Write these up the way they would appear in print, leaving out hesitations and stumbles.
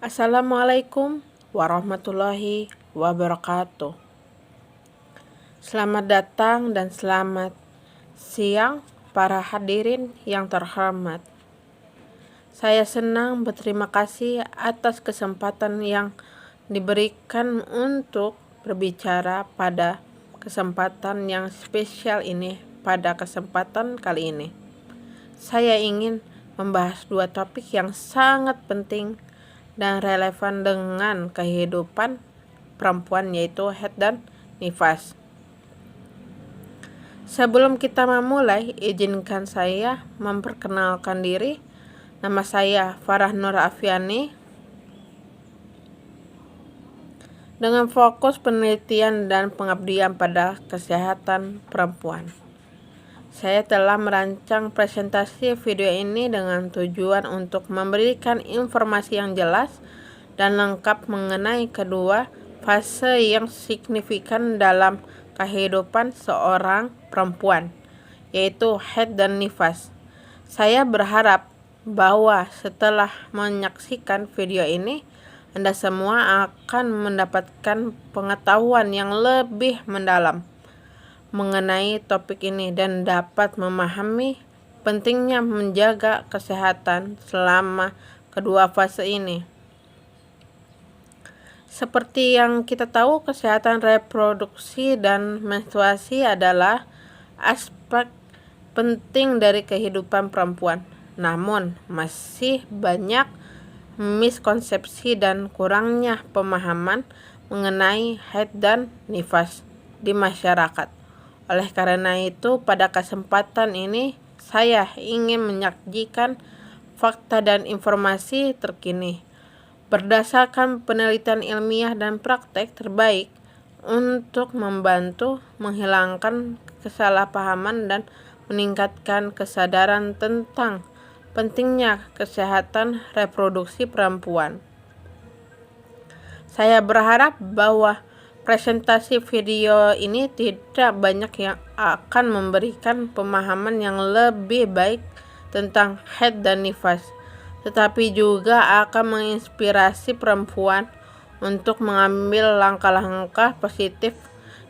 Assalamualaikum warahmatullahi wabarakatuh. Selamat datang dan selamat siang para hadirin yang terhormat. Saya senang berterima kasih atas kesempatan yang diberikan untuk berbicara pada kesempatan yang spesial ini. Pada kesempatan kali ini, saya ingin membahas dua topik yang sangat penting dan relevan dengan kehidupan perempuan, yaitu haid dan nifas. Sebelum kita memulai, izinkan saya memperkenalkan diri. Nama saya Farah Nur Afiani, dengan fokus penelitian dan pengabdian pada kesehatan perempuan. Saya telah merancang presentasi video ini dengan tujuan untuk memberikan informasi yang jelas dan lengkap mengenai kedua fase yang signifikan dalam kehidupan seorang perempuan, yaitu haid dan nifas. Saya berharap bahwa setelah menyaksikan video ini, Anda semua akan mendapatkan pengetahuan yang lebih mendalam mengenai topik ini dan dapat memahami pentingnya menjaga kesehatan selama kedua fase ini. Seperti yang kita tahu, kesehatan reproduksi dan menstruasi adalah aspek penting dari kehidupan perempuan. Namun, masih banyak miskonsepsi dan kurangnya pemahaman mengenai haid dan nifas di masyarakat. Oleh karena itu, pada kesempatan ini saya ingin menyajikan fakta dan informasi terkini berdasarkan penelitian ilmiah dan praktek terbaik untuk membantu menghilangkan kesalahpahaman dan meningkatkan kesadaran tentang pentingnya kesehatan reproduksi perempuan. Saya berharap bahwa presentasi video ini tidak banyak yang akan memberikan pemahaman yang lebih baik tentang haid dan nifas, tetapi juga akan menginspirasi perempuan untuk mengambil langkah-langkah positif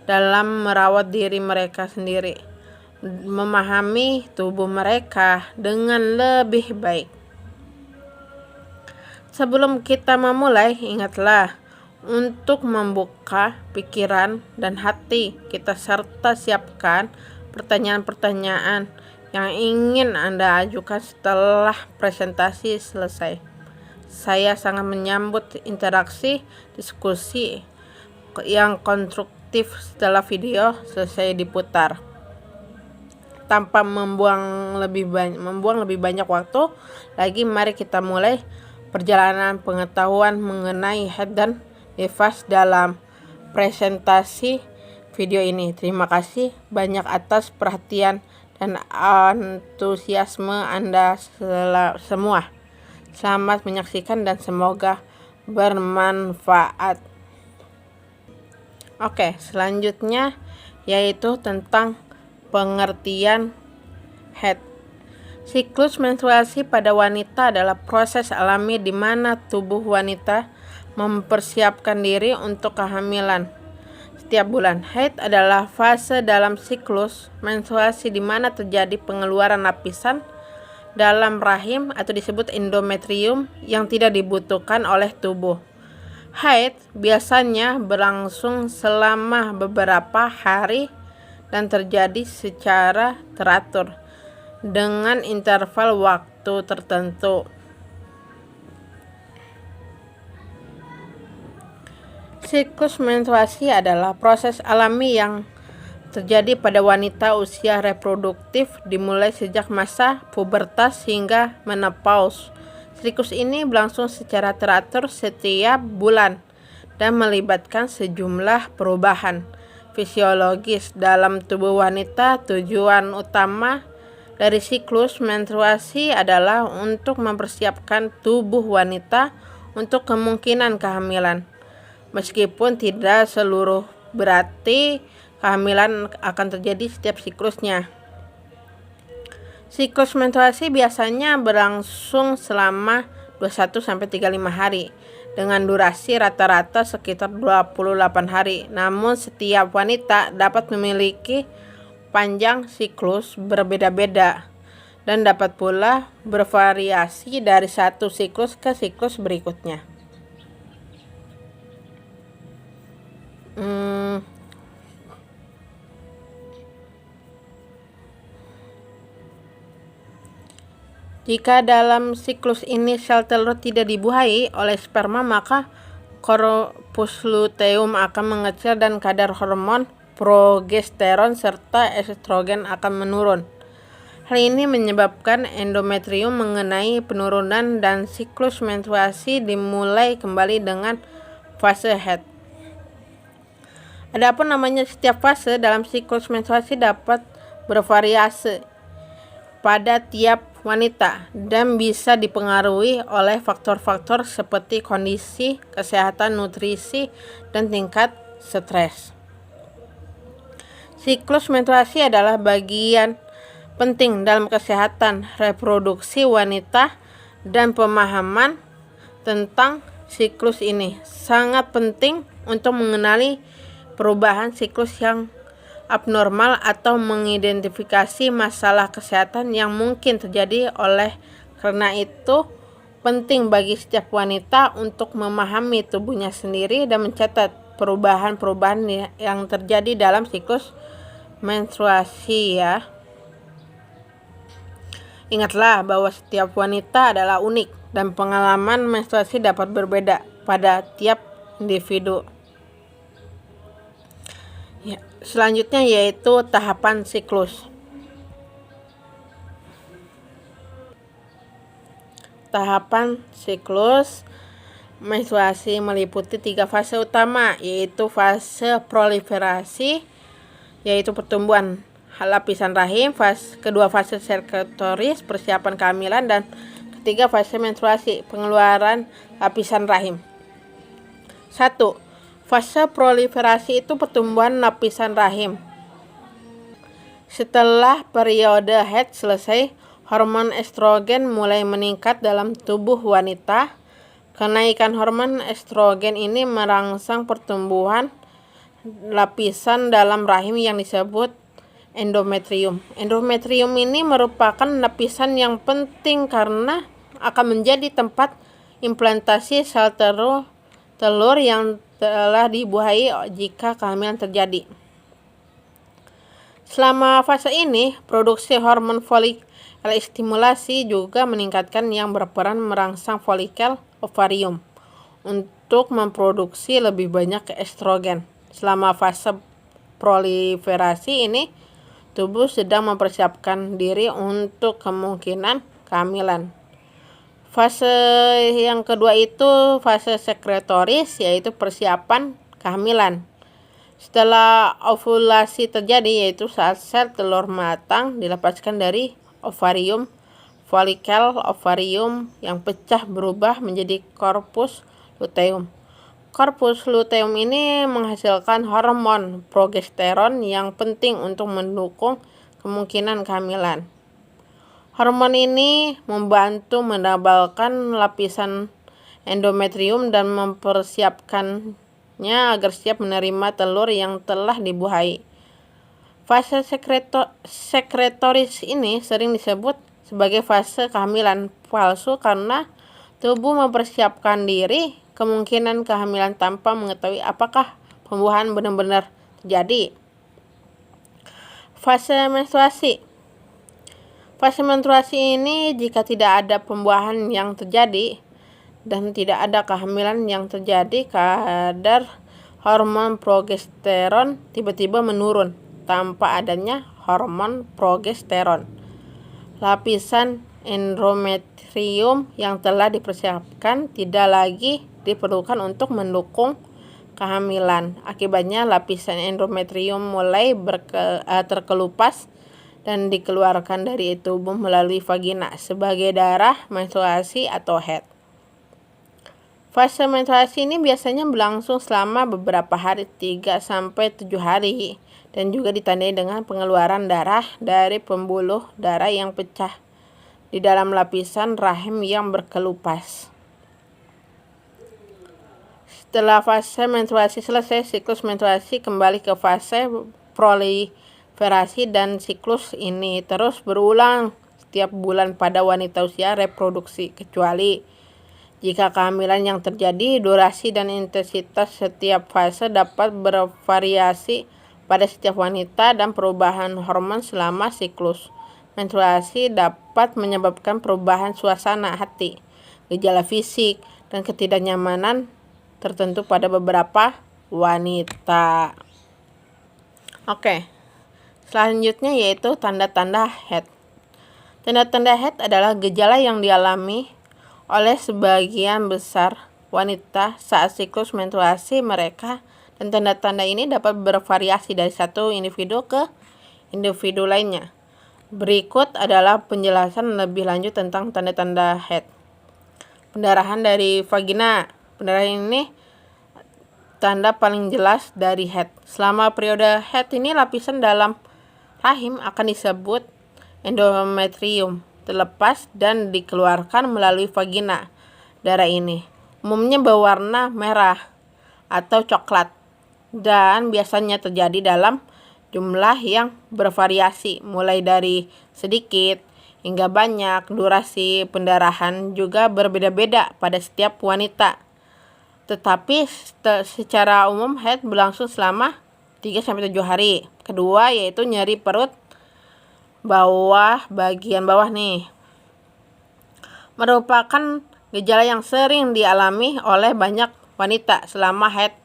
dalam merawat diri mereka sendiri, memahami tubuh mereka dengan lebih baik. Sebelum kita memulai, ingatlah untuk membuka pikiran dan hati kita serta siapkan pertanyaan-pertanyaan yang ingin Anda ajukan setelah presentasi selesai. Saya sangat menyambut interaksi diskusi yang konstruktif setelah video selesai diputar. Tanpa membuang lebih banyak waktu lagi, mari kita mulai perjalanan pengetahuan mengenai haid dan nifas dalam presentasi video ini. Terima kasih banyak atas perhatian dan antusiasme Anda semua. Selamat menyaksikan dan semoga bermanfaat. Oke, selanjutnya yaitu tentang pengertian haid. Siklus menstruasi pada wanita adalah proses alami di mana tubuh wanita mempersiapkan diri untuk kehamilan setiap bulan. Haid adalah fase dalam siklus menstruasi di mana terjadi pengeluaran lapisan dalam rahim atau disebut endometrium yang tidak dibutuhkan oleh tubuh. Haid biasanya berlangsung selama beberapa hari dan terjadi secara teratur dengan interval waktu tertentu. Siklus menstruasi adalah proses alami yang terjadi pada wanita usia reproduktif dimulai sejak masa pubertas hingga menopause. Siklus ini berlangsung secara teratur setiap bulan dan melibatkan sejumlah perubahan fisiologis dalam tubuh wanita. Tujuan utama dari siklus menstruasi adalah untuk mempersiapkan tubuh wanita untuk kemungkinan kehamilan. Meskipun tidak seluruh berarti kehamilan akan terjadi setiap siklusnya. Siklus menstruasi biasanya berlangsung selama 21-35 hari dengan durasi rata-rata sekitar 28 hari. Namun setiap wanita dapat memiliki panjang siklus berbeda-beda dan dapat pula bervariasi dari satu siklus ke siklus berikutnya. Jika dalam siklus ini sel telur tidak dibuahi oleh sperma, maka korpus luteum akan mengecil dan kadar hormon progesteron serta estrogen akan menurun. Hal ini menyebabkan endometrium mengenai penurunan dan siklus menstruasi dimulai kembali dengan fase haid. Adapun namanya setiap fase dalam siklus menstruasi dapat bervariasi pada tiap wanita dan bisa dipengaruhi oleh faktor-faktor seperti kondisi kesehatan, nutrisi, dan tingkat stres. Siklus menstruasi adalah bagian penting dalam kesehatan reproduksi wanita dan pemahaman tentang siklus ini sangat penting untuk mengenali perubahan siklus yang abnormal atau mengidentifikasi masalah kesehatan yang mungkin terjadi. Karena itu penting bagi setiap wanita untuk memahami tubuhnya sendiri dan mencatat perubahan-perubahan yang terjadi dalam siklus menstruasi ya. Ingatlah bahwa setiap wanita adalah unik dan pengalaman menstruasi dapat berbeda pada tiap individu. Ya, selanjutnya yaitu tahapan siklus. Tahapan siklus menstruasi meliputi 3 fase utama, yaitu fase proliferasi, yaitu pertumbuhan lapisan rahim, kedua fase sekretoris, persiapan kehamilan, dan ketiga fase menstruasi, pengeluaran lapisan rahim. 1. Fase proliferasi itu pertumbuhan lapisan rahim. Setelah periode haid selesai, hormon estrogen mulai meningkat dalam tubuh wanita. Kenaikan hormon estrogen ini merangsang pertumbuhan lapisan dalam rahim yang disebut endometrium. Endometrium ini merupakan lapisan yang penting karena akan menjadi tempat implantasi sel telur yang telah dibuahi jika kehamilan terjadi. Selama fase ini, produksi hormon folikel stimulasi juga meningkatkan yang berperan merangsang folikel ovarium untuk memproduksi lebih banyak estrogen. Selama fase proliferasi ini, tubuh sedang mempersiapkan diri untuk kemungkinan kehamilan. Fase yang kedua itu fase sekretoris, yaitu persiapan kehamilan. Setelah ovulasi terjadi, yaitu saat sel telur matang dilepaskan dari ovarium, folikel ovarium yang pecah berubah menjadi korpus luteum. Korpus luteum ini menghasilkan hormon progesteron yang penting untuk mendukung kemungkinan kehamilan. Hormon ini membantu menebalkan lapisan endometrium dan mempersiapkannya agar siap menerima telur yang telah dibuahi. Fase sekretoris ini sering disebut sebagai fase kehamilan palsu karena tubuh mempersiapkan diri kemungkinan kehamilan tanpa mengetahui apakah pembuahan benar-benar terjadi. Fase menstruasi. Fase menstruasi ini jika tidak ada pembuahan yang terjadi dan tidak ada kehamilan yang terjadi, kadar hormon progesteron tiba-tiba menurun tanpa adanya hormon progesteron. Lapisan endometrium yang telah dipersiapkan tidak lagi diperlukan untuk mendukung kehamilan. Akibatnya lapisan endometrium mulai terkelupas dan dikeluarkan dari tubuh melalui vagina sebagai darah menstruasi atau haid. Fase menstruasi ini biasanya berlangsung selama beberapa hari, 3-7 hari, dan juga ditandai dengan pengeluaran darah dari pembuluh darah yang pecah di dalam lapisan rahim yang berkelupas. Setelah fase menstruasi selesai, siklus menstruasi kembali ke fase proliferasi dan siklus ini terus berulang setiap bulan pada wanita usia reproduksi, kecuali jika kehamilan yang terjadi. Durasi dan intensitas setiap fase dapat bervariasi pada setiap wanita, dan perubahan hormon selama siklus menstruasi dapat menyebabkan perubahan suasana hati, gejala fisik, dan ketidaknyamanan tertentu pada beberapa wanita. Oke, selanjutnya yaitu tanda-tanda haid. Tanda-tanda haid adalah gejala yang dialami oleh sebagian besar wanita saat siklus menstruasi mereka, dan tanda-tanda ini dapat bervariasi dari satu individu ke individu lainnya. Berikut adalah penjelasan lebih lanjut tentang tanda-tanda haid. Pendarahan dari vagina. Pendarahan ini tanda paling jelas dari haid. Selama periode haid ini, lapisan dalam rahim akan disebut endometrium terlepas dan dikeluarkan melalui vagina. Darah ini umumnya berwarna merah atau coklat dan biasanya terjadi dalam jumlah yang bervariasi, mulai dari sedikit hingga banyak. Durasi pendarahan juga berbeda-beda pada setiap wanita, tetapi secara umum haid berlangsung selama 3-7 hari. Kedua yaitu nyeri perut bawah, bagian bawah nih, merupakan gejala yang sering dialami oleh banyak wanita selama haid.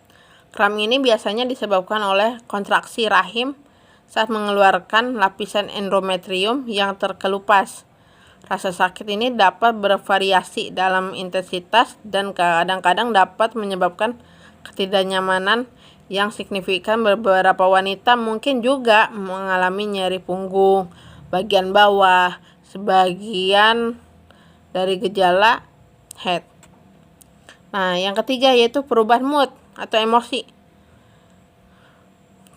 Kram ini biasanya disebabkan oleh kontraksi rahim saat mengeluarkan lapisan endometrium yang terkelupas. Rasa sakit ini dapat bervariasi dalam intensitas dan kadang-kadang dapat menyebabkan ketidaknyamanan yang signifikan. Beberapa wanita mungkin juga mengalami nyeri punggung bagian bawah, sebagian dari gejala haid. Nah, yang ketiga yaitu perubahan mood atau emosi.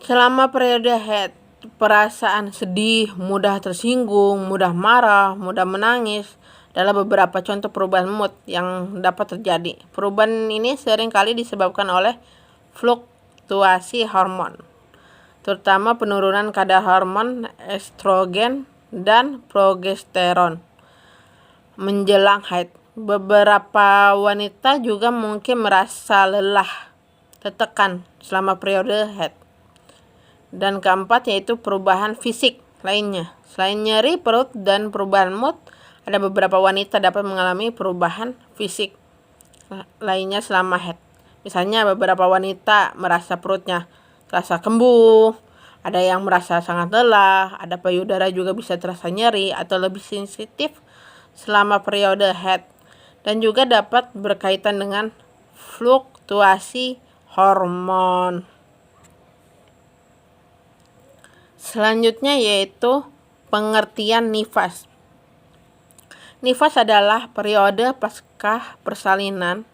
Selama periode haid, perasaan sedih, mudah tersinggung, mudah marah, mudah menangis adalah beberapa contoh perubahan mood yang dapat terjadi. Perubahan ini sering kali disebabkan oleh fluktuasi hormon, terutama penurunan kadar hormon estrogen dan progesteron menjelang haid. Beberapa wanita juga mungkin merasa lelah, tertekan selama periode haid. Dan keempat yaitu perubahan fisik lainnya. Selain nyeri perut dan perubahan mood, ada beberapa wanita dapat mengalami perubahan fisik lainnya selama haid. Misalnya beberapa wanita merasa perutnya terasa kembung, ada yang merasa sangat lelah, ada payudara juga bisa terasa nyeri atau lebih sensitif selama periode haid, dan juga dapat berkaitan dengan fluktuasi hormon. Selanjutnya yaitu pengertian nifas. Nifas adalah periode pasca persalinan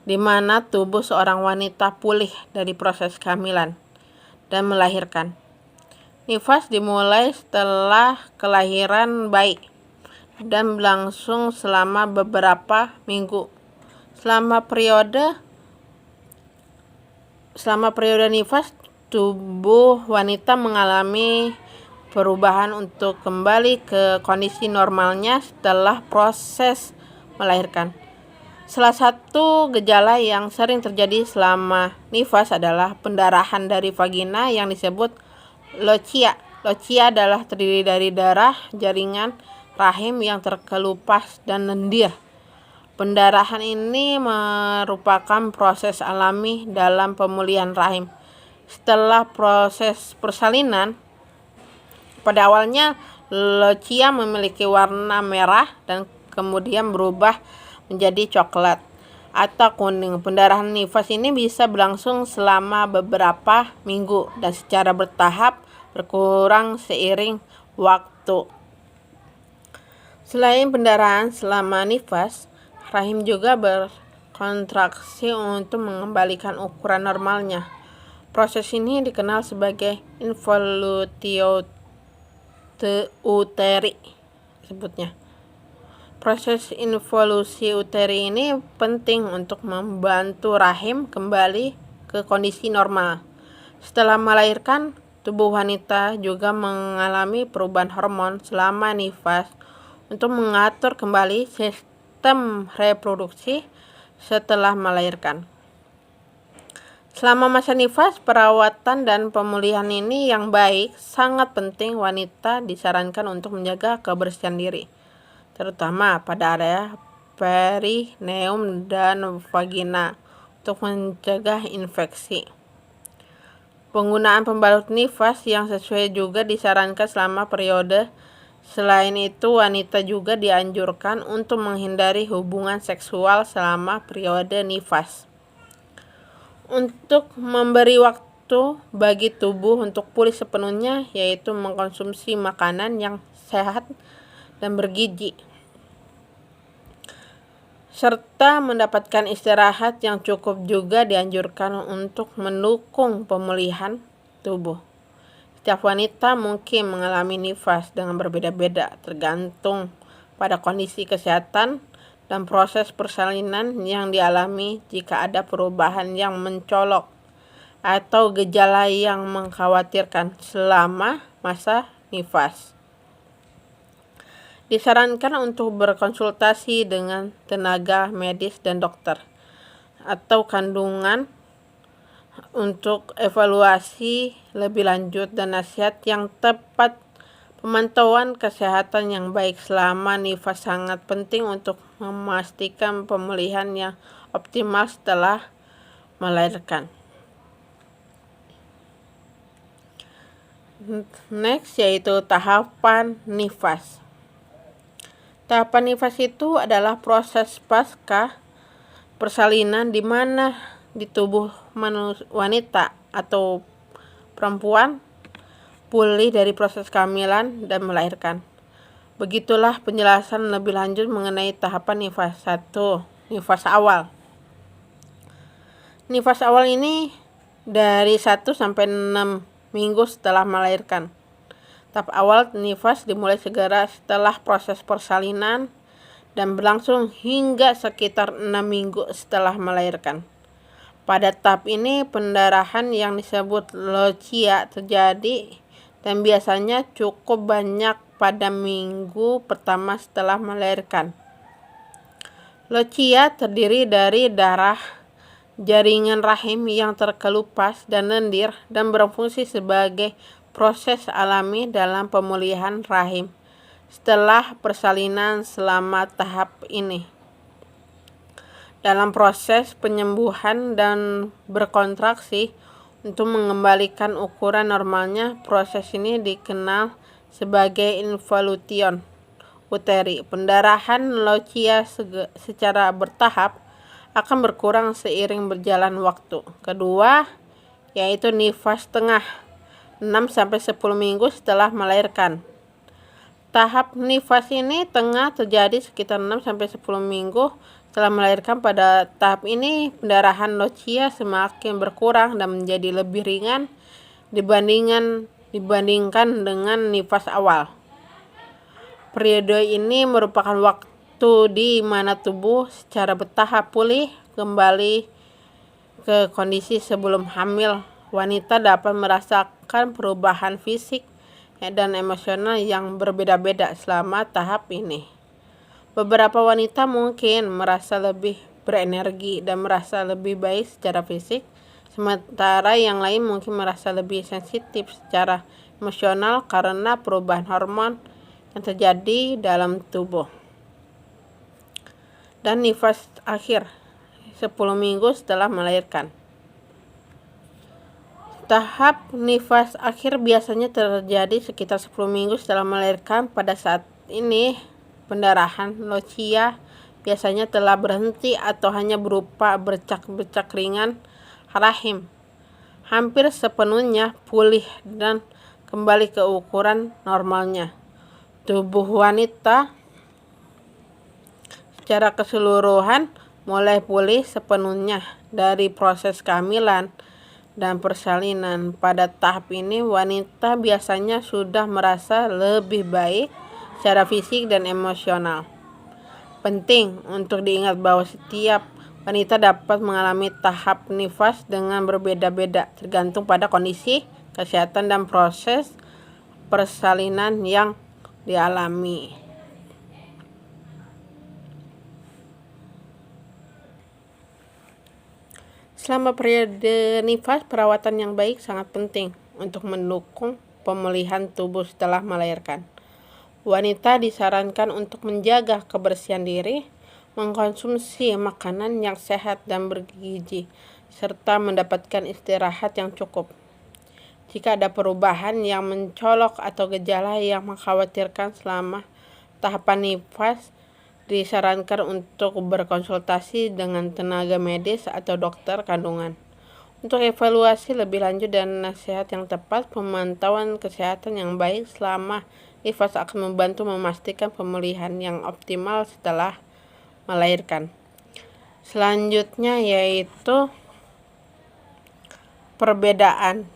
di mana tubuh seorang wanita pulih dari proses kehamilan dan melahirkan. Nifas dimulai setelah kelahiran bayi dan berlangsung selama beberapa minggu. Selama periode nifas, tubuh wanita mengalami perubahan untuk kembali ke kondisi normalnya setelah proses melahirkan. Salah satu gejala yang sering terjadi selama nifas adalah pendarahan dari vagina yang disebut lochia. Lochia adalah terdiri dari darah jaringan rahim yang terkelupas dan lendir. Pendarahan ini merupakan proses alami dalam pemulihan rahim. Setelah proses persalinan, pada awalnya lochia memiliki warna merah dan kemudian berubah menjadi coklat atau kuning. Pendarahan nifas ini bisa berlangsung selama beberapa minggu dan secara bertahap berkurang seiring waktu. Selain pendarahan selama nifas, rahim juga berkontraksi untuk mengembalikan ukuran normalnya. Proses ini dikenal sebagai involutio uteri sebutnya. Proses involusi uteri ini penting untuk membantu rahim kembali ke kondisi normal. Setelah melahirkan, tubuh wanita juga mengalami perubahan hormon selama nifas untuk mengatur kembali sistem reproduksi setelah melahirkan. Selama masa nifas, perawatan dan pemulihan ini yang baik sangat penting. Wanita disarankan untuk menjaga kebersihan diri, terutama pada area perineum dan vagina untuk mencegah infeksi. Penggunaan pembalut nifas yang sesuai juga disarankan selama periode. Selain itu, wanita juga dianjurkan untuk menghindari hubungan seksual selama periode nifas, untuk memberi waktu bagi tubuh untuk pulih sepenuhnya, yaitu mengkonsumsi makanan yang sehat dan bergizi, serta mendapatkan istirahat yang cukup juga dianjurkan untuk mendukung pemulihan tubuh. Setiap wanita mungkin mengalami nifas dengan berbeda-beda, tergantung pada kondisi kesehatan dan proses persalinan yang dialami. Jika ada perubahan yang mencolok atau gejala yang mengkhawatirkan selama masa nifas, disarankan untuk berkonsultasi dengan tenaga medis dan dokter atau kandungan untuk evaluasi lebih lanjut dan nasihat yang tepat. Pemantauan kesehatan yang baik selama nifas sangat penting untuk memastikan pemulihan yang optimal setelah melahirkan. Next, yaitu tahapan nifas. Tahapan nifas itu adalah proses pasca persalinan di mana di tubuh wanita atau perempuan pulih dari proses kehamilan dan melahirkan. Begitulah penjelasan lebih lanjut mengenai tahapan nifas. 1. Nifas awal. Nifas awal ini dari 1 sampai 6 minggu setelah melahirkan. Tahap awal nifas dimulai segera setelah proses persalinan dan berlangsung hingga sekitar 6 minggu setelah melahirkan. Pada tahap ini pendarahan yang disebut lochia terjadi dan biasanya cukup banyak pada minggu pertama setelah melahirkan. Lochia terdiri dari darah, jaringan rahim yang terkelupas dan lendir dan berfungsi sebagai proses alami dalam pemulihan rahim setelah persalinan. Selama tahap ini, dalam proses penyembuhan dan berkontraksi untuk mengembalikan ukuran normalnya, proses ini dikenal sebagai involution uteri. Pendarahan lochia secara bertahap akan berkurang seiring berjalan waktu. Kedua, yaitu nifas tengah 6-10 minggu setelah melahirkan. Tahap nifas ini tengah terjadi sekitar 6-10 minggu setelah melahirkan. Pada tahap ini pendarahan lochia semakin berkurang dan menjadi lebih ringan dibandingkan dengan nifas awal. Periode ini merupakan waktu di mana tubuh secara bertahap pulih kembali ke kondisi sebelum hamil. Wanita dapat merasakan perubahan fisik dan emosional yang berbeda-beda selama tahap ini. Beberapa wanita mungkin merasa lebih berenergi dan merasa lebih baik secara fisik, sementara yang lain mungkin merasa lebih sensitif secara emosional karena perubahan hormon yang terjadi dalam tubuh. Dan nifas akhir 10 minggu setelah melahirkan. Tahap nifas akhir biasanya terjadi sekitar 10 minggu setelah melahirkan. Pada saat ini pendarahan lochia biasanya telah berhenti atau hanya berupa bercak-bercak ringan. Rahim hampir sepenuhnya pulih dan kembali ke ukuran normalnya. Tubuh wanita secara keseluruhan mulai pulih sepenuhnya dari proses kehamilan dan persalinan. Pada tahap ini wanita biasanya sudah merasa lebih baik secara fisik dan emosional. Penting untuk diingat bahwa setiap wanita dapat mengalami tahap nifas dengan berbeda-beda, tergantung pada kondisi kesehatan dan proses persalinan yang dialami. Selama periode nifas, perawatan yang baik sangat penting untuk mendukung pemulihan tubuh setelah melahirkan. Wanita disarankan untuk menjaga kebersihan diri, mengkonsumsi makanan yang sehat dan bergizi, serta mendapatkan istirahat yang cukup. Jika ada perubahan yang mencolok atau gejala yang mengkhawatirkan selama tahapan nifas, disarankan untuk berkonsultasi dengan tenaga medis atau dokter kandungan. Untuk evaluasi lebih lanjut dan nasihat yang tepat, pemantauan kesehatan yang baik selama nifas akan membantu memastikan pemulihan yang optimal setelah melahirkan. Selanjutnya yaitu perbedaan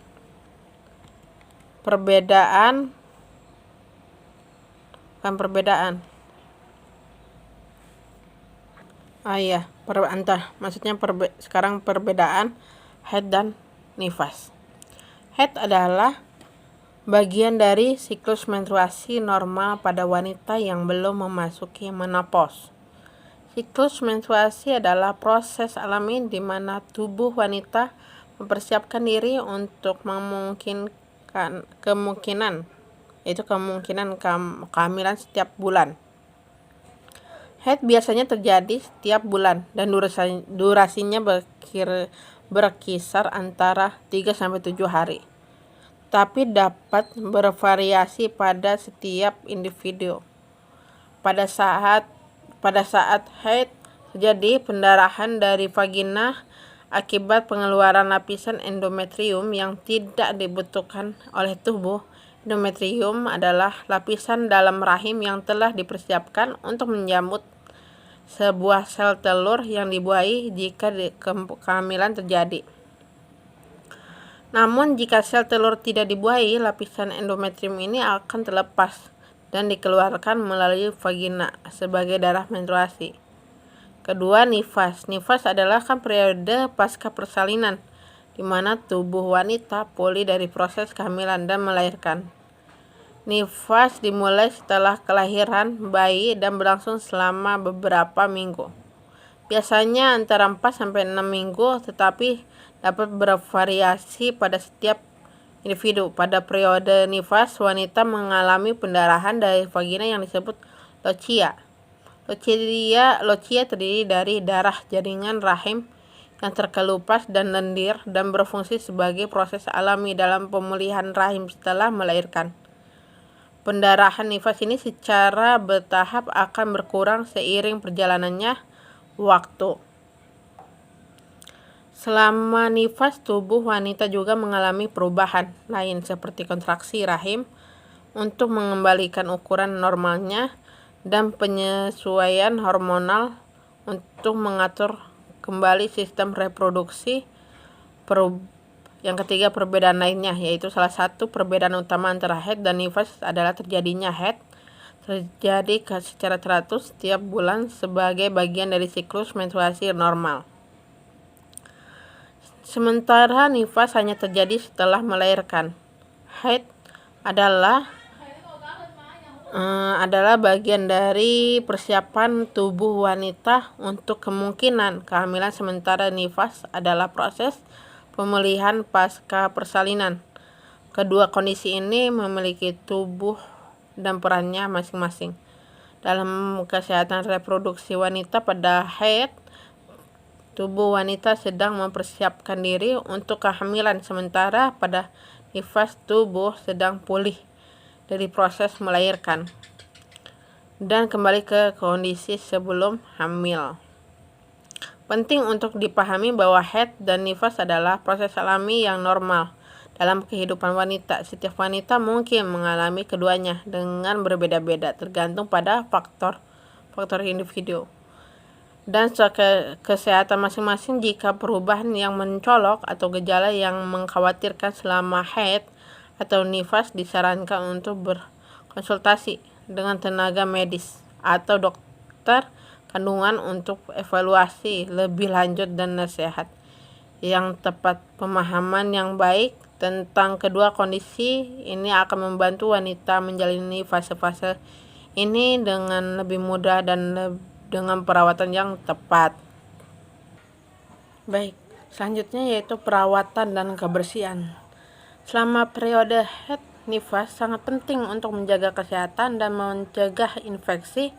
haid dan nifas. Haid adalah bagian dari siklus menstruasi normal pada wanita yang belum memasuki menopause. Siklus menstruasi adalah proses alami di mana tubuh wanita mempersiapkan diri untuk kemungkinan kehamilan setiap bulan. Haid biasanya terjadi setiap bulan dan durasinya berkisar antara 3-7 hari, tapi dapat bervariasi pada setiap individu. Pada saat haid terjadi pendarahan dari vagina akibat pengeluaran lapisan endometrium yang tidak dibutuhkan oleh tubuh. Endometrium adalah lapisan dalam rahim yang telah dipersiapkan untuk menyambut sebuah sel telur yang dibuahi jika kehamilan terjadi. Namun jika sel telur tidak dibuahi, lapisan endometrium ini akan terlepas dan dikeluarkan melalui vagina sebagai darah menstruasi. Kedua, nifas. Nifas adalah periode pasca persalinan, di mana tubuh wanita pulih dari proses kehamilan dan melahirkan. Nifas dimulai setelah kelahiran bayi dan berlangsung selama beberapa minggu. Biasanya antara 4-6 minggu, tetapi dapat bervariasi pada setiap individu. Pada periode nifas, wanita mengalami pendarahan dari vagina yang disebut lochia. Lochia terdiri dari darah jaringan rahim yang terkelupas dan lendir dan berfungsi sebagai proses alami dalam pemulihan rahim setelah melahirkan. Pendarahan nifas ini secara bertahap akan berkurang seiring perjalanannya waktu. Selama nifas, tubuh wanita juga mengalami perubahan lain seperti kontraksi rahim untuk mengembalikan ukuran normalnya dan penyesuaian hormonal untuk mengatur kembali sistem reproduksi. Yang ketiga, perbedaan lainnya, yaitu salah satu perbedaan utama antara haid dan nifas adalah terjadinya haid terjadi secara teratur setiap bulan sebagai bagian dari siklus menstruasi normal. Sementara nifas hanya terjadi setelah melahirkan. Haid adalah bagian dari persiapan tubuh wanita untuk kemungkinan kehamilan, sementara nifas adalah proses pemulihan pasca persalinan. Kedua kondisi ini memiliki tubuh dan perannya masing-masing. Dalam kesehatan reproduksi wanita, pada haid, tubuh wanita sedang mempersiapkan diri untuk kehamilan, sementara pada nifas tubuh sedang pulih dari proses melahirkan dan kembali ke kondisi sebelum hamil. Penting untuk dipahami bahwa haid dan nifas adalah proses alami yang normal dalam kehidupan wanita. Setiap wanita mungkin mengalami keduanya dengan berbeda-beda, tergantung pada faktor individu dan kesehatan masing-masing. Jika perubahan yang mencolok atau gejala yang mengkhawatirkan selama haid atau nifas, disarankan untuk berkonsultasi dengan tenaga medis atau dokter kandungan untuk evaluasi lebih lanjut dan nasihat yang tepat. Pemahaman yang baik tentang kedua kondisi ini akan membantu wanita menjalani fase-fase ini dengan lebih mudah dan dengan perawatan yang tepat. Baik, selanjutnya yaitu perawatan dan kebersihan. Selama periode haid nifas sangat penting untuk menjaga kesehatan dan mencegah infeksi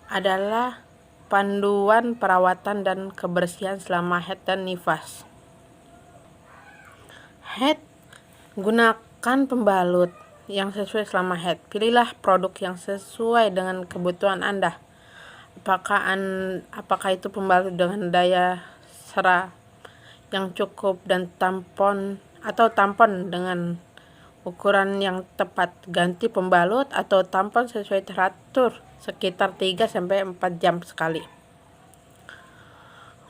adalah panduan perawatan dan kebersihan selama haid dan nifas. Haid, gunakan pembalut yang sesuai selama haid. Pilihlah produk yang sesuai dengan kebutuhan Anda. Apakah itu pembalut dengan daya serap yang cukup dan tampon dengan ukuran yang tepat. Ganti pembalut atau tampon sesuai teratur sekitar 3-4 jam sekali.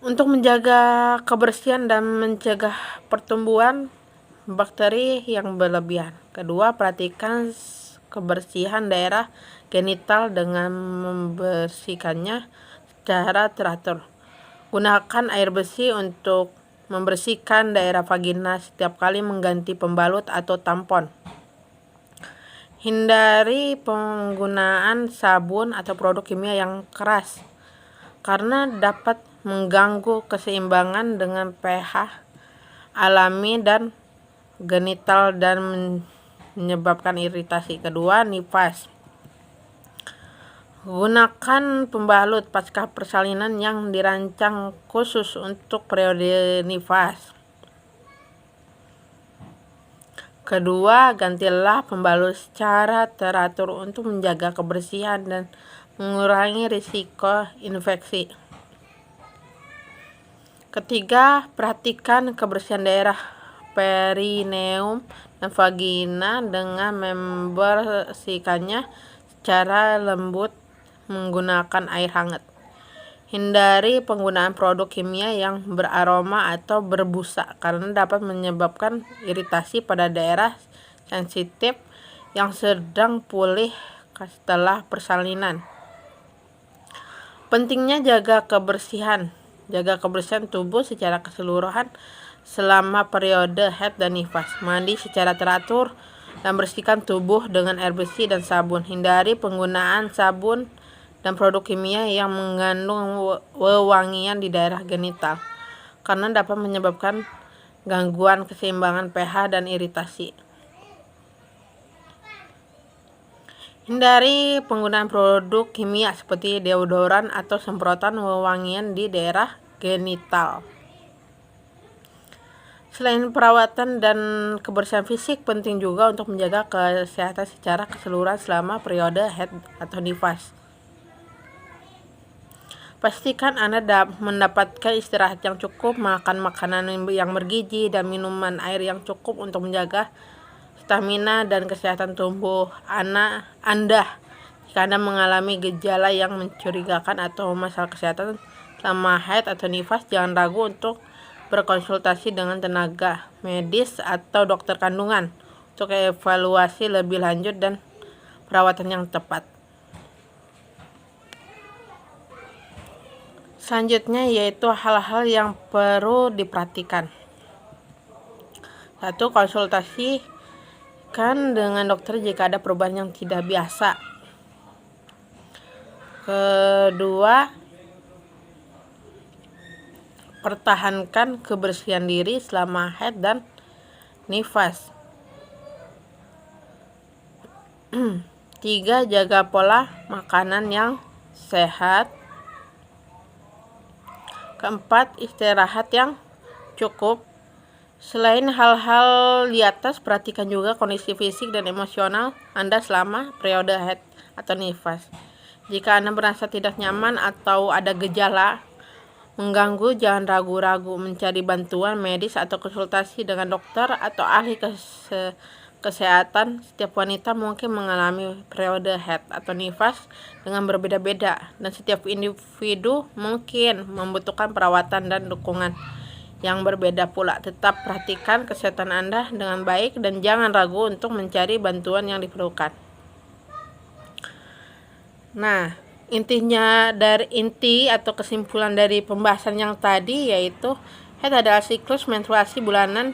Untuk menjaga kebersihan dan mencegah pertumbuhan bakteri yang berlebihan. Kedua, perhatikan kebersihan daerah genital dengan membersihkannya secara teratur. Gunakan air bersih untuk membersihkan daerah vagina setiap kali mengganti pembalut atau tampon. Hindari penggunaan sabun atau produk kimia yang keras karena dapat mengganggu keseimbangan dengan pH alami dan genital dan menyebabkan iritasi. Kedua, nifas. Gunakan pembalut pasca persalinan yang dirancang khusus untuk periode nifas. Kedua, gantilah pembalut secara teratur untuk menjaga kebersihan dan mengurangi risiko infeksi. Ketiga, perhatikan kebersihan daerah perineum dan vagina dengan membersihkannya secara lembut menggunakan air hangat. Hindari penggunaan produk kimia yang beraroma atau berbusa karena dapat menyebabkan iritasi pada daerah sensitif yang sedang pulih setelah persalinan. Pentingnya jaga kebersihan tubuh secara keseluruhan selama periode haid dan nifas. Mandi secara teratur dan bersihkan tubuh dengan air bersih dan sabun. Hindari penggunaan sabun dan produk kimia yang mengandung wewangian di daerah genital karena dapat menyebabkan gangguan keseimbangan pH dan iritasi. Hindari penggunaan produk kimia seperti deodoran atau semprotan wewangian di daerah genital. Selain perawatan dan kebersihan fisik, penting juga untuk menjaga kesehatan secara keseluruhan selama periode haid atau nifas. Pastikan Anda mendapatkan istirahat yang cukup, makan makanan yang bergizi, dan minuman air yang cukup untuk menjaga stamina dan kesehatan tubuh Anda. Jika Anda mengalami gejala yang mencurigakan atau masalah kesehatan selama haid atau nifas, jangan ragu untuk berkonsultasi dengan tenaga medis atau dokter kandungan untuk evaluasi lebih lanjut dan perawatan yang tepat. Selanjutnya yaitu hal-hal yang perlu diperhatikan. 1. Konsultasikan dengan dokter jika ada perubahan yang tidak biasa. Kedua, pertahankan kebersihan diri selama haid dan nifas. 3. Jaga pola makanan yang sehat. Keempat, istirahat yang cukup. Selain hal-hal di atas, perhatikan juga kondisi fisik dan emosional Anda selama periode haid atau nifas. Jika Anda merasa tidak nyaman atau ada gejala mengganggu, jangan ragu-ragu mencari bantuan medis atau konsultasi dengan dokter atau ahli kesehatan. Setiap wanita mungkin mengalami periode haid atau nifas dengan berbeda-beda, dan setiap individu mungkin membutuhkan perawatan dan dukungan yang berbeda pula. Tetap perhatikan kesehatan Anda dengan baik dan jangan ragu untuk mencari bantuan yang diperlukan. Nah, Inti atau kesimpulan dari pembahasan yang tadi yaitu haid adalah siklus menstruasi bulanan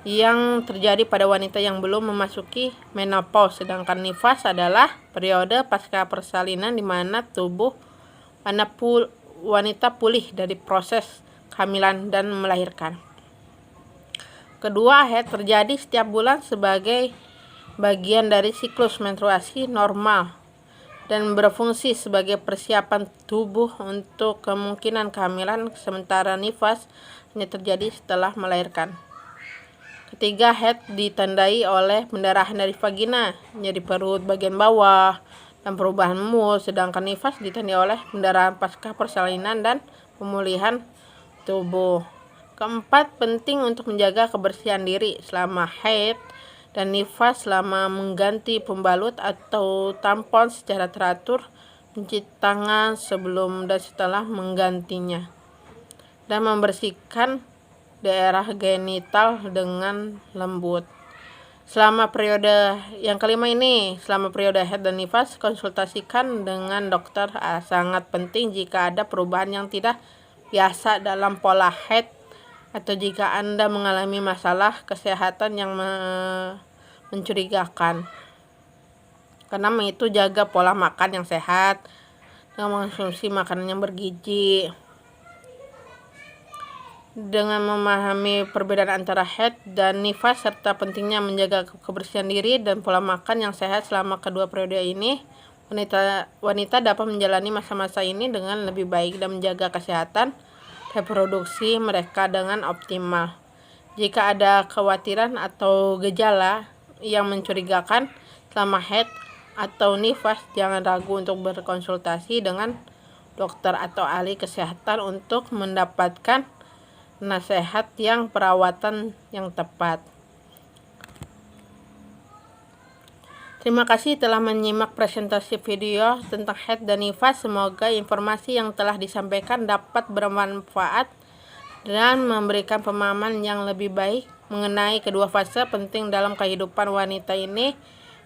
yang terjadi pada wanita yang belum memasuki menopause, sedangkan nifas adalah periode pasca persalinan di mana tubuh wanita pulih dari proses kehamilan dan melahirkan. Kedua, haid terjadi setiap bulan sebagai bagian dari siklus menstruasi normal dan berfungsi sebagai persiapan tubuh untuk kemungkinan kehamilan, sementara nifas hanya terjadi setelah melahirkan. Ketiga, haid ditandai oleh pendarahan dari vagina, jadi perut bagian bawah, dan perubahan mood, sedangkan nifas ditandai oleh pendarahan pasca persalinan dan pemulihan tubuh. Keempat, penting untuk menjaga kebersihan diri selama haid dan nifas, selama mengganti pembalut atau tampon secara teratur, mencuci tangan sebelum dan setelah menggantinya, dan membersihkan daerah genital dengan lembut. Selama periode yang kelima ini, selama periode haid dan nifas, konsultasikan dengan dokter. Sangat penting jika ada perubahan yang tidak biasa dalam pola haid atau jika Anda mengalami masalah kesehatan yang mencurigakan. Karena itu jaga pola makan yang sehat dengan mengonsumsi makanan yang bergizi. Dengan memahami perbedaan antara haid dan nifas serta pentingnya menjaga kebersihan diri dan pola makan yang sehat selama kedua periode ini, wanita dapat menjalani masa-masa ini dengan lebih baik dan menjaga kesehatan reproduksi mereka dengan optimal. Jika ada kekhawatiran atau gejala yang mencurigakan selama haid atau nifas, jangan ragu untuk berkonsultasi dengan dokter atau ahli kesehatan untuk mendapatkan nasihat yang perawatan yang tepat. Terima kasih telah menyimak presentasi video tentang haid dan nifas. Semoga informasi yang telah disampaikan dapat bermanfaat dan memberikan pemahaman yang lebih baik mengenai kedua fase penting dalam kehidupan wanita ini.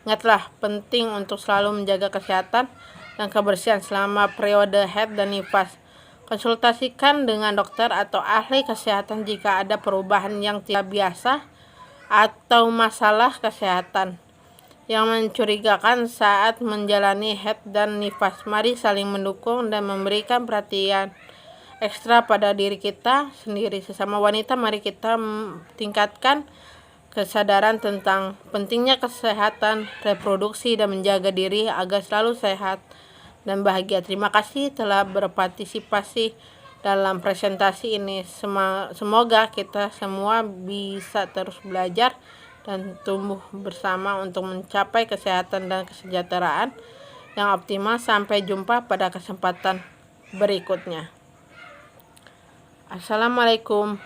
Ingatlah, penting untuk selalu menjaga kesehatan dan kebersihan selama periode haid dan nifas. Konsultasikan dengan dokter atau ahli kesehatan jika ada perubahan yang tidak biasa atau masalah kesehatan yang mencurigakan saat menjalani haid dan nifas. Mari saling mendukung dan memberikan perhatian ekstra pada diri kita sendiri. Sesama wanita, mari kita tingkatkan kesadaran tentang pentingnya kesehatan reproduksi dan menjaga diri agar selalu sehat dan bahagia. Terima kasih telah berpartisipasi dalam presentasi ini. Semoga kita semua bisa terus belajar dan tumbuh bersama untuk mencapai kesehatan dan kesejahteraan yang optimal. Sampai jumpa pada kesempatan berikutnya. Assalamualaikum.